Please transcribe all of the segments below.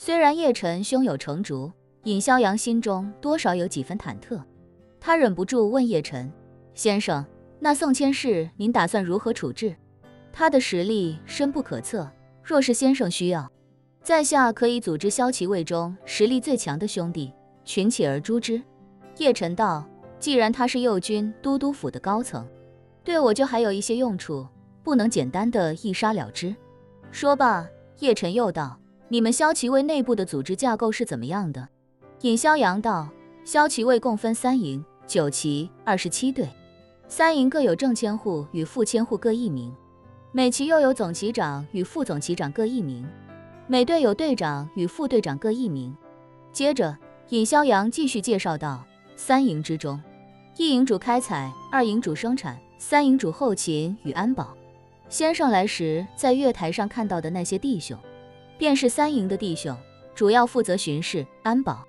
虽然叶晨胸有成竹，尹逍阳心中多少有几分忐忑。他忍不住问叶晨：“先生，那宋千世您打算如何处置？他的实力深不可测，若是先生需要，在下可以组织骁骑卫中实力最强的兄弟，群起而诛之。”叶晨道：“既然他是右军都督府的高层，对我就还有一些用处，不能简单的一杀了之。”说罢，叶晨又道：“你们骁骑卫内部的组织架构是怎么样的？”尹逍阳道：“骁骑卫共分3营、9骑、27队，3营各有正千户与副千户各1名，每骑又有总骑长与副总骑长各1名，每队有队长与副队长各1名。”接着，尹逍阳继续介绍道：“3营之中，1营主开采，2营主生产，3营主后勤与安保。先生来时在月台上看到的那些弟兄，便是3营的弟兄，主要负责巡视、安保。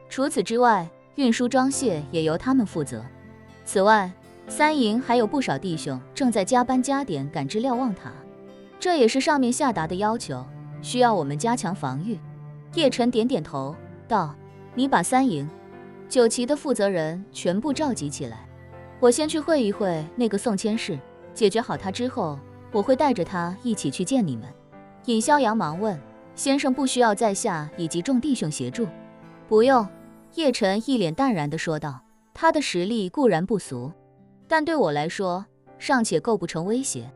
除此之外，运输装卸也由他们负责。此外，3营还有不少弟兄正在加班加点赶制瞭望塔，这也是上面下达的要求，需要我们加强防御。”叶晨点点头道：“你把3营、9骑的负责人全部召集起来，我先去会一会那个宋千世，解决好他之后，我会带着他一起去见你们。”尹逍阳忙问：“先生不需要在下以及众弟兄协助？”“不用。”叶晨一脸淡然地说道：“他的实力固然不俗，但对我来说尚且构不成威胁。”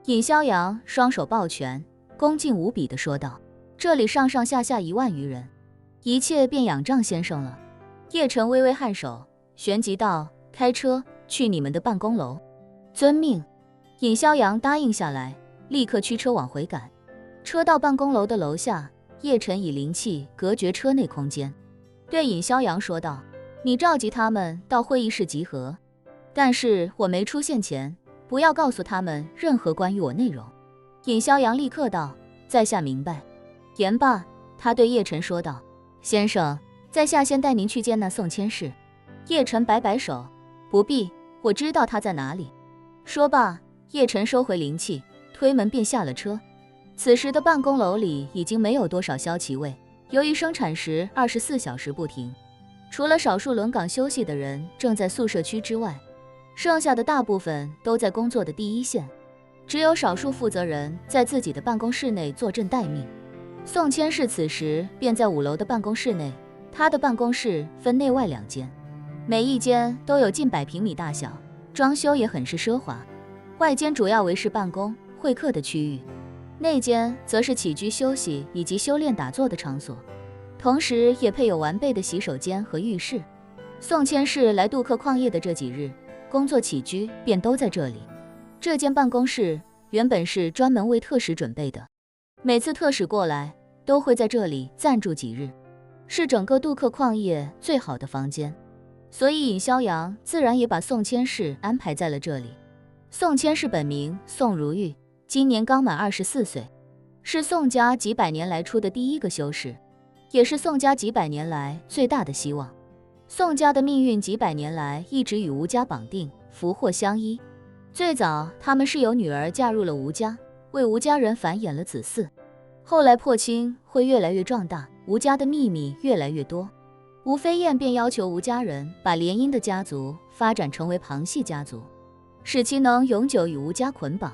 尹逍阳双手抱拳，恭敬无比地说道：“这里上上下下1万余人，一切便仰仗先生了。”叶晨微微颔首，旋即道：“开车去你们的办公楼。”“遵命。”尹逍阳答应下来，立刻驱车往回赶。车到办公楼的楼下，叶晨以灵气隔绝车内空间，对尹逍阳说道：“你召集他们到会议室集合，但是我没出现前，不要告诉他们任何关于我内容。”尹逍阳立刻道：“在下明白。”言罢，他对叶晨说道：“先生，在下先带您去见那宋千世。”叶晨摆摆手：“不必，我知道他在哪里。”说罢，叶晨收回灵气，推门便下了车。此时的办公楼里已经没有多少骁骑卫，由于生产时24小时不停，除了少数轮岗休息的人正在宿舍区之外，剩下的大部分都在工作的第一线，只有少数负责人在自己的办公室内坐镇待命。宋千世此时便在5楼的办公室内，他的办公室分内外2间，每一间都有近100平米大小，装修也很是奢华。外间主要为是办公、会客的区域，内间则是起居休息以及修炼打坐的场所，同时也配有完备的洗手间和浴室。宋千世来杜克矿业的这几日，工作起居便都在这里。这间办公室原本是专门为特使准备的，每次特使过来都会在这里暂住几日，是整个杜克矿业最好的房间，所以尹逍阳自然也把宋千世安排在了这里。宋千世本名宋如玉，今年刚满24岁，是宋家几百年来出的第一个修士，也是宋家几百年来最大的希望。宋家的命运几百年来一直与吴家绑定，福祸相依。最早他们是有女儿嫁入了吴家，为吴家人繁衍了子嗣，后来破亲会越来越壮大，吴家的秘密越来越多，吴飞燕便要求吴家人把联姻的家族发展成为旁系家族，使其能永久与吴家捆绑。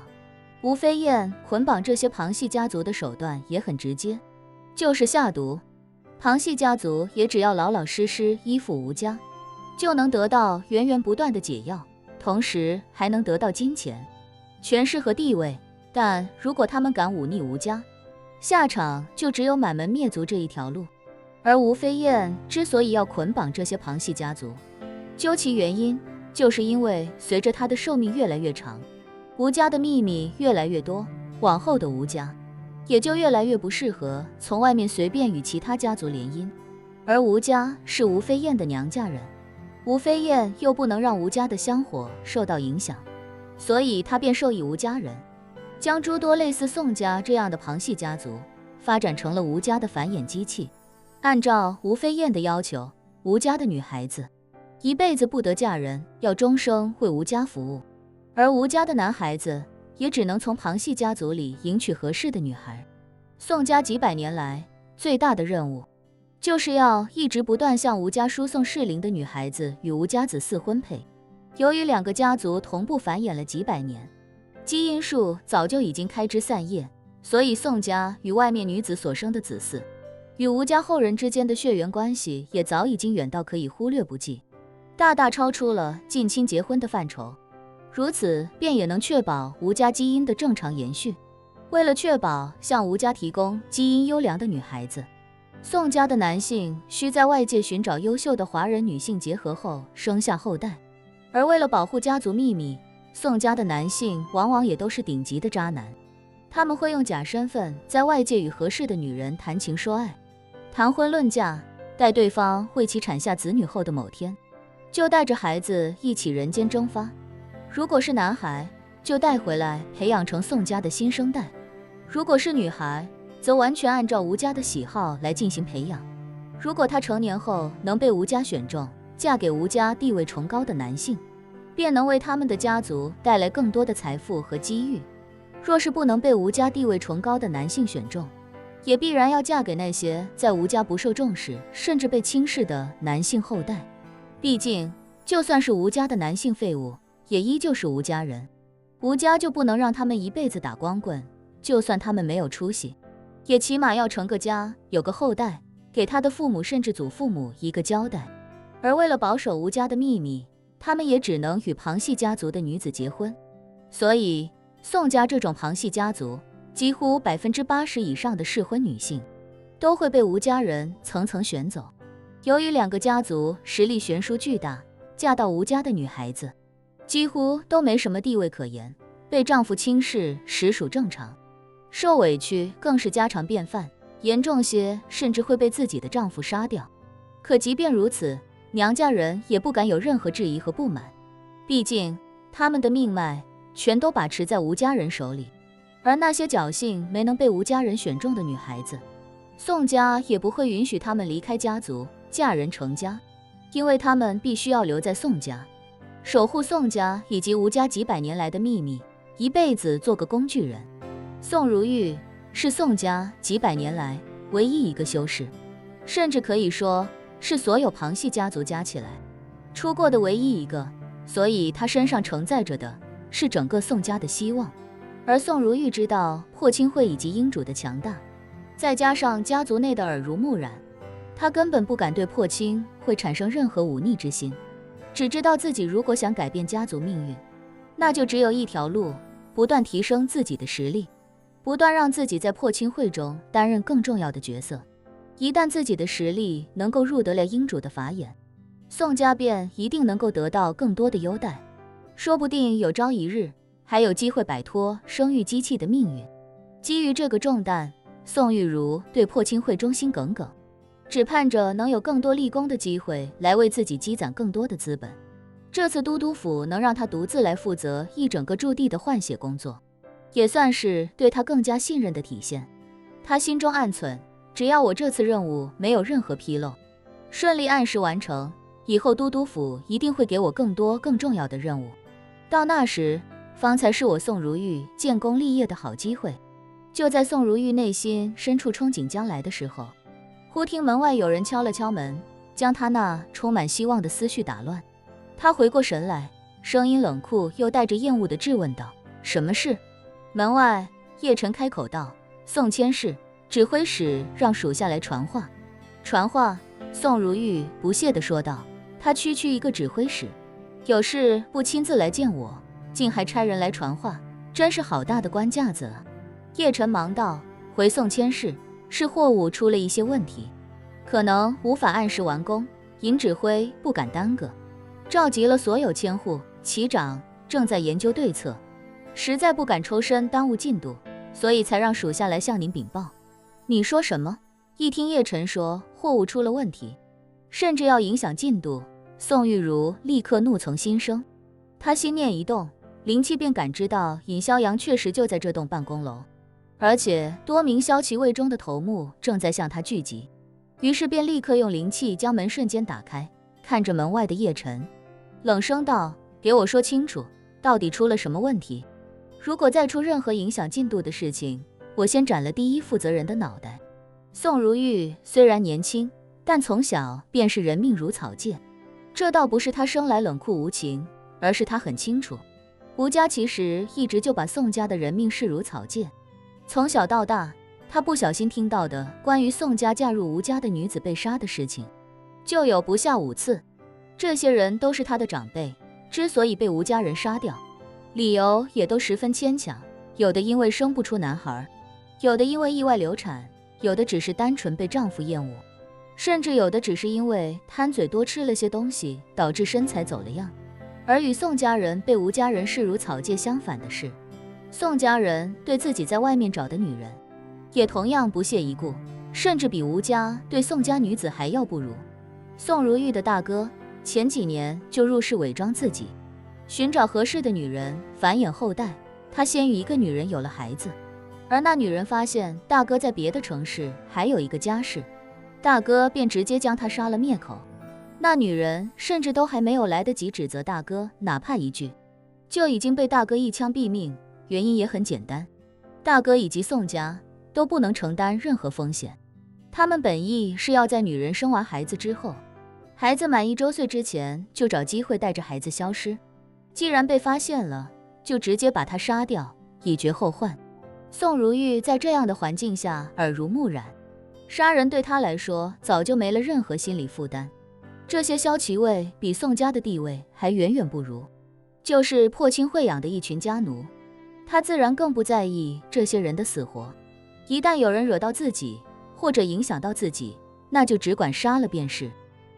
吴飞燕捆绑这些旁系家族的手段也很直接，就是下毒。旁系家族也只要老老实实依附吴家，就能得到源源不断的解药，同时还能得到金钱、权势和地位。但如果他们敢忤逆吴家，下场就只有满门灭族这一条路。而吴飞燕之所以要捆绑这些旁系家族，究其原因，就是因为随着他的寿命越来越长，吴家的秘密越来越多，往后的吴家也就越来越不适合从外面随便与其他家族联姻。而吴家是吴飞燕的娘家人，吴飞燕又不能让吴家的香火受到影响，所以他便授意吴家人，将诸多类似宋家这样的旁系家族发展成了吴家的繁衍机器。按照吴飞燕的要求，吴家的女孩子一辈子不得嫁人，要终生为吴家服务，而吴家的男孩子也只能从旁系家族里迎娶合适的女孩。宋家几百年来最大的任务就是要一直不断向吴家输送适龄的女孩子与吴家子嗣婚配。由于两个家族同步繁衍了几百年，基因树早就已经开枝散叶，所以宋家与外面女子所生的子嗣，与吴家后人之间的血缘关系也早已经远到可以忽略不计，大大超出了近亲结婚的范畴。如此便也能确保吴家基因的正常延续。为了确保向吴家提供基因优良的女孩子，宋家的男性需在外界寻找优秀的华人女性结合后生下后代。而为了保护家族秘密，宋家的男性往往也都是顶级的渣男，他们会用假身份在外界与合适的女人谈情说爱，谈婚论嫁，待对方为其产下子女后的某天，就带着孩子一起人间蒸发。如果是男孩，就带回来培养成宋家的新生代；如果是女孩，则完全按照吴家的喜好来进行培养。如果她成年后能被吴家选中，嫁给吴家地位崇高的男性，便能为他们的家族带来更多的财富和机遇。若是不能被吴家地位崇高的男性选中，也必然要嫁给那些在吴家不受重视甚至被轻视的男性后代。毕竟就算是吴家的男性废物，也依旧是吴家人，吴家就不能让他们一辈子打光棍。就算他们没有出息，也起码要成个家，有个后代，给他的父母甚至祖父母一个交代。而为了保守吴家的秘密，他们也只能与旁系家族的女子结婚。所以宋家这种旁系家族，几乎80%以上的适婚女性都会被吴家人层层选走。由于两个家族实力悬殊巨大，嫁到吴家的女孩子几乎都没什么地位可言，被丈夫轻视实属正常，受委屈更是家常便饭，严重些甚至会被自己的丈夫杀掉。可即便如此，娘家人也不敢有任何质疑和不满，毕竟他们的命脉全都把持在吴家人手里。而那些侥幸没能被吴家人选中的女孩子，宋家也不会允许她们离开家族嫁人成家，因为她们必须要留在宋家，守护宋家以及吴家几百年来的秘密，一辈子做个工具人。宋如玉是宋家几百年来唯一一个修士，甚至可以说是所有旁系家族加起来出过的唯一一个，所以他身上承载着的是整个宋家的希望。而宋如玉知道破清会以及英主的强大，再加上家族内的耳濡目染，他根本不敢对破清会产生任何忤逆之心，只知道自己如果想改变家族命运，那就只有一条路，不断提升自己的实力，不断让自己在破清会中担任更重要的角色。一旦自己的实力能够入得了英主的法眼，宋家便一定能够得到更多的优待，说不定有朝一日还有机会摆脱生育机器的命运。基于这个重担，宋玉茹对破清会忠心耿耿，只盼着能有更多立功的机会来为自己积攒更多的资本。这次都督府能让他独自来负责一整个驻地的换血工作，也算是对他更加信任的体现。他心中暗忖，只要我这次任务没有任何纰漏，顺利按时完成，以后都督府一定会给我更多更重要的任务。到那时，方才是我宋如玉建功立业的好机会。就在宋如玉内心深处憧憬将来的时候，忽听门外有人敲了敲门，将他那充满希望的思绪打乱。他回过神来，声音冷酷又带着厌恶地质问道：“什么事？”门外，叶晨开口道：“宋千世，指挥使让属下来传话。”传话？宋如玉不屑地说道：“他区区一个指挥使，有事不亲自来见我，竟还差人来传话，真是好大的官架子啊！”叶晨忙道：“回宋千世，是货物出了一些问题，可能无法按时完工，尹指挥不敢耽搁，召集了所有千户旗长，正在研究对策，实在不敢抽身耽误进度，所以才让属下来向您禀报。”你说什么？一听叶晨说货物出了问题，甚至要影响进度，宋玉茹立刻怒从心生。她心念一动，灵气便感知到尹逍阳确实就在这栋办公楼，而且多名骁骑卫中的头目正在向他聚集，于是便立刻用灵气将门瞬间打开，看着门外的叶晨，冷声道：“给我说清楚，到底出了什么问题？如果再出任何影响进度的事情，我先斩了第一负责人的脑袋。”宋如玉虽然年轻，但从小便是人命如草芥。这倒不是她生来冷酷无情，而是她很清楚，吴家其实一直就把宋家的人命视如草芥。从小到大，她不小心听到的关于宋家嫁入吴家的女子被杀的事情，就有不下5次。这些人都是她的长辈，之所以被吴家人杀掉，理由也都十分牵强，有的因为生不出男孩，有的因为意外流产，有的只是单纯被丈夫厌恶，甚至有的只是因为贪嘴多吃了些东西，导致身材走了样。而与宋家人被吴家人视如草芥相反的是，宋家人对自己在外面找的女人也同样不屑一顾，甚至比吴家对宋家女子还要不如。宋如玉的大哥前几年就入室伪装自己，寻找合适的女人繁衍后代，他先与一个女人有了孩子，而那女人发现大哥在别的城市还有一个家室，大哥便直接将他杀了灭口。那女人甚至都还没有来得及指责大哥哪怕一句，就已经被大哥一枪毙命。原因也很简单，大哥以及宋家都不能承担任何风险。他们本意是要在女人生完孩子之后，孩子满1周岁之前就找机会带着孩子消失，既然被发现了，就直接把他杀掉，以绝后患。宋如玉在这样的环境下耳濡目染，杀人对他来说早就没了任何心理负担。这些萧齐卫比宋家的地位还远远不如，就是破亲会养的一群家奴，他自然更不在意这些人的死活。一旦有人惹到自己，或者影响到自己，那就只管杀了便是。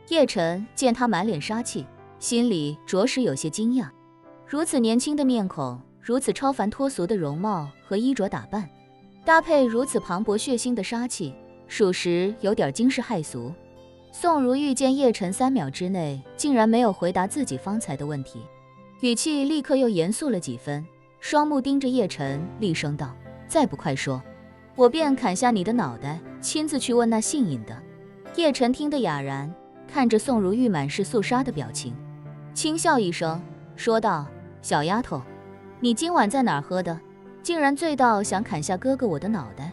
叶晨见他满脸杀气，心里着实有些惊讶。如此年轻的面孔，如此超凡脱俗的容貌和衣着打扮，搭配如此磅礴血腥的杀气，属实有点惊世骇俗。宋如玉见叶晨3秒之内竟然没有回答自己方才的问题，语气立刻又严肃了几分，双目盯着叶晨，厉声道：“再不快说，我便砍下你的脑袋，亲自去问那姓尹的。”叶晨听得哑然，看着宋如玉满是肃杀的表情，轻笑一声，说道：“小丫头，你今晚在哪儿喝的？竟然醉到想砍下哥哥我的脑袋？”